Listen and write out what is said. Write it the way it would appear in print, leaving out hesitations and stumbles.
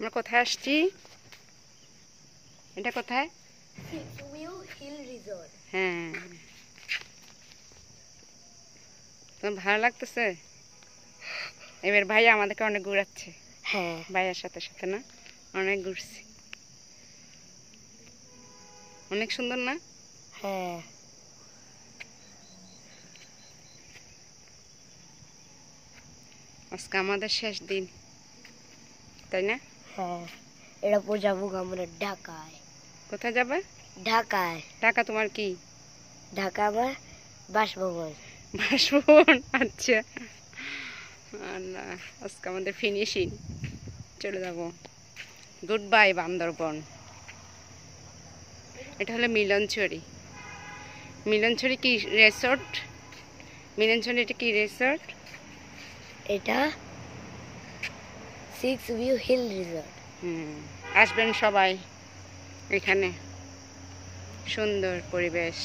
আমরা কোথায় আসছি? এটা কোথায়? Six view hill resort. হ্যাঁ, তোমার ভালো লাগতেছে? এবার ভাই আমাদেরকে অনেক ঘুরাচ্ছে। হ্যাঁ ভাইয়ার সাথে সাথে না, অনেক ঘুরছি। অনেক সুন্দর না? হ্যাঁ আজকে আমাদের শেষ দিন, তাই না? হ্যাঁ এরপর যাবো আমরা ঢাকায়। কোথায় যাবে? ঢাকায়। টাকা তোমার কি? ঢাকা আমার বাসভবন। বাসভবন, আচ্ছা। না, আজকে আমাদের ফিনিশিং, চলে যাব। Good bye Bandarban. এটা হলো মিলনছড়ি। মিলনছড়ি কি রিসোর্ট? মিলনছড়ি এটা কি রিসোর্ট? এটা সিক্স ভিউ হিল রিসর্ট। আসবেন সবাই, এখানে সুন্দর পরিবেশ।